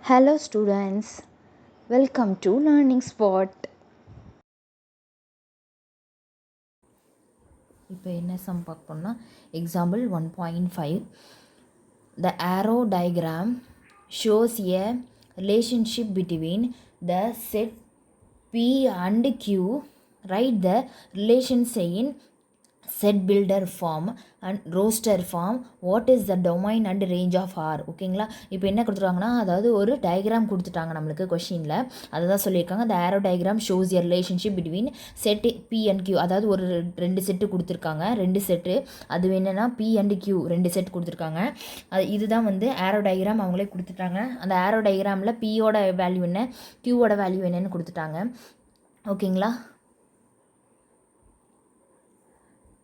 Hello students, welcome to Learning Spot. இப்போ என்ன some பார்ப்போம்னா example 1.5 the arrow diagram shows a relationship between the set P and Q. Write the relations in set builder form and roster form. What is the domain and range of R? ஓகேங்களா. இப்போ என்ன கொடுத்துருவாங்கன்னா, அதாவது ஒரு diagram கொடுத்துட்டாங்க நம்மளுக்கு கொஷினில். அதை தான் சொல்லியிருக்காங்க. the arrow diagram shows a relationship between set P and Q. அதாவது ஒரு ரெண்டு செட்டு கொடுத்துருக்காங்க, ரெண்டு செட்டு. அது என்னென்னா P and Q ரெண்டு செட் கொடுத்துருக்காங்க. இதுதான் வந்து arrow diagram அவங்களே கொடுத்துட்டாங்க. அந்த arrow diagramல Pயோட வேல்யூ என்ன, Qவோட வேல்யூ என்னன்னு கொடுத்துட்டாங்க. ஓகேங்களா.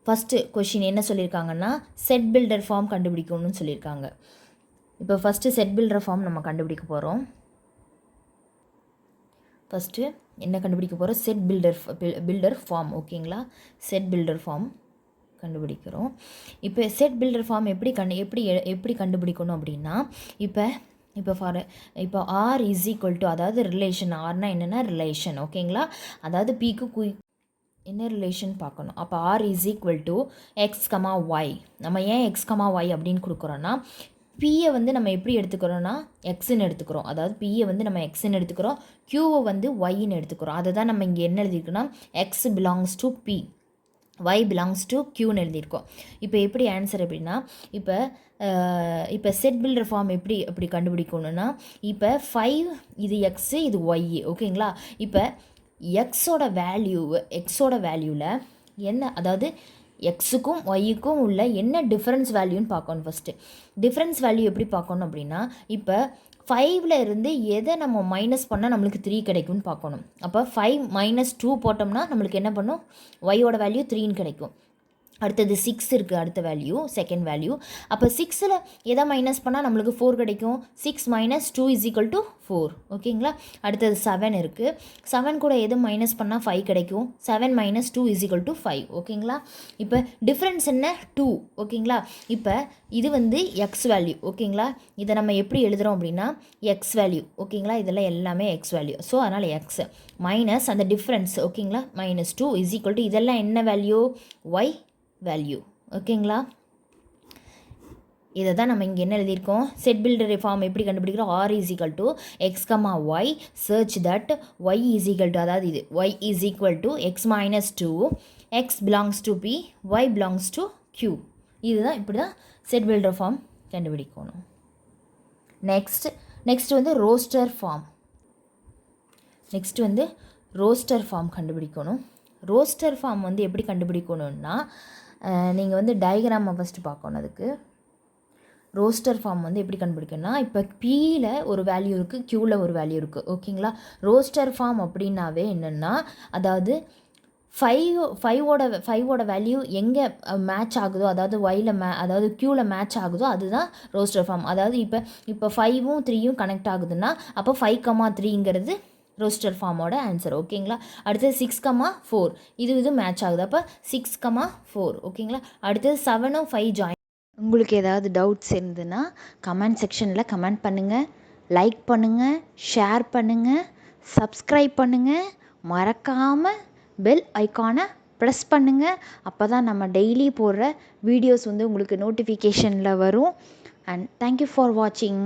ஃபஸ்ட்டு கொஷின் என்ன சொல்லியிருக்காங்கன்னா, செட் பில்டர் ஃபார்ம் கண்டுபிடிக்கணும்னு சொல்லியிருக்காங்க. இப்போ ஃபஸ்ட்டு செட் பில்டர் ஃபார்ம் நம்ம கண்டுபிடிக்க போகிறோம். ஃபஸ்ட்டு என்ன கண்டுபிடிக்க போகிறோம், செட் பில்டர் ஃபார்ம். ஓகேங்களா, செட் பில்டர் ஃபார்ம் கண்டுபிடிக்கிறோம். இப்போ செட் பில்டர் ஃபார்ம் எப்படி கண்டுபிடிக்கணும் அப்படின்னா, இப்போ ஆர் இஸ் ஈக்குவல் டு, அதாவது ரிலேஷன். ஆர்னா என்னென்னா ரிலேஷன். ஓகேங்களா, அதாவது பிக்கு என்ன ரிலேஷன் பார்க்கணும். அப்போ R is equal to X comma Y. நம்ம ஏன் எக்ஸ் கமா ஒய் அப்படின்னு கொடுக்குறோன்னா, பியை வந்து நம்ம எப்படி எடுத்துக்கிறோன்னா எக்ஸுன்னு எடுத்துக்கிறோம். அதாவது பியை வந்து நம்ம எக்ஸுன்னு எடுத்துக்கிறோம், க்யூவை வந்து ஒய்ன்னு எடுத்துக்கிறோம். அதை தான் நம்ம இங்கே என்ன எழுதியிருக்கோன்னா, X belongs to B, y belongs to Qன்னு எழுதியிருக்கோம். இப்போ எப்படி ஆன்சர் அப்படின்னா, இப்போ செட் பில்டர் ஃபார்ம் எப்படி கண்டுபிடிக்கணும்னா, இப்போ 5 இது எக்ஸு இது ஒய்யு. ஓகேங்களா, இப்போ எக்ஸோட வேல்யூவில் என்ன, அதாவது எக்ஸுக்கும் ஒய்யுக்கும் உள்ள என்ன டிஃப்ரென்ஸ் வேல்யூன்னு பார்க்கணும். ஃபஸ்ட்டு டிஃப்ரென்ஸ் வேல்யூ எப்படி பார்க்கணும் அப்படின்னா, இப்போ 5ல் இருந்து எதை நம்ம மைனஸ் பண்ணால் நம்மளுக்கு 3 கிடைக்கும்னு பார்க்கணும். அப்போ 5 - 2 போட்டோம்னா நம்மளுக்கு என்ன பண்ணும், ஒய்யோட வேல்யூ 3ன்னு கிடைக்கும். அடுத்தது 6 இருக்குது, அடுத்த வேல்யூ செகண்ட் வேல்யூ. அப்போ 6ல் எதை மைனஸ் பண்ணால் நம்மளுக்கு 4 கிடைக்கும். 6 - 2 = 4. ஓகேங்களா. அடுத்தது 7 இருக்குது, 7 கூட எது மைனஸ் பண்ணால் 5 கிடைக்கும். 7 - 2 = 5. ஓகேங்களா. இப்போ டிஃப்ரென்ஸ் என்ன, 2. ஓகேங்களா. இப்போ இது வந்து எக்ஸ் வேல்யூ. ஓகேங்களா, இதை நம்ம எப்படி எழுதுகிறோம் அப்படின்னா எக்ஸ் வேல்யூ. ஓகேங்களா, இதெல்லாம் எல்லாமே எக்ஸ் வேல்யூ. ஸோ அதனால் எக்ஸ் மைனஸ் அந்த டிஃப்ரென்ஸ். ஓகேங்களா, -2 = இதெல்லாம் என்ன வேல்யூ, ஒய் வேல்யூ. ஓகேங்களா, இதை தான் நம்ம இங்கே என்ன எழுதியிருக்கோம், செட் பில்டர் ஃபார்ம் எப்படி கண்டுபிடிக்கிறோம். R is equal to X comma Y, சர்ச் that Y is equal to, அதாவது இது Y is equal to X - 2, X belongs to P, Y belongs to Q. இதுதான், இப்படி தான் செட் பில்டர் ஃபார்ம் கண்டுபிடிக்கணும். Next வந்து ரோஸ்டர் ஃபார்ம் கண்டுபிடிக்கணும். Roster form வந்து எப்படி கண்டுபிடிக்கணும்னா, நீங்கள் வந்து டயக்ராமை ஃபஸ்ட்டு பார்க்கணும். அதுக்கு ரோஸ்டர் ஃபார்ம் வந்து எப்படி கண்டுபிடிக்கணும்னா, இப்போ பியில் ஒரு வேல்யூ இருக்குது, க்யூவில் ஒரு வேல்யூ இருக்குது. ஓகேங்களா, ரோஸ்டர் ஃபார்ம் அப்படின்னாவே என்னென்னா, அதாவது ஃபைவோட வேல்யூ எங்கே மேட்ச் ஆகுதோ, அதாவது அதாவது க்யூவில் மேட்ச் ஆகுதோ அதுதான் ரோஸ்டர் ஃபார்ம். அதாவது இப்போ 5ம் 3யும் கனெக்ட் ஆகுதுன்னா அப்போ 5,3ங்கிறது ரோஸ்டர் ஃபார்மோட ஆன்சர். ஓகேங்களா. அடுத்தது 6,4 இது மேட்ச் ஆகுது, அப்போ 6,4. ஓகேங்களா. அடுத்தது 7ம் 5 ஜாயின். உங்களுக்கு ஏதாவது டவுட்ஸ் இருந்ததுன்னா கமெண்ட் செக்ஷனில் கமெண்ட் பண்ணுங்கள், லைக் பண்ணுங்கள், ஷேர் பண்ணுங்கள், சப்ஸ்கிரைப் பண்ணுங்கள், மறக்காமல் பெல் ஐக்கானை ப்ரெஸ் பண்ணுங்கள். அப்போ தான் நம்ம டெய்லி போடுற வீடியோஸ் வந்து உங்களுக்கு நோட்டிஃபிகேஷனில் வரும். அண்ட் தேங்க்யூ ஃபார் வாட்சிங்.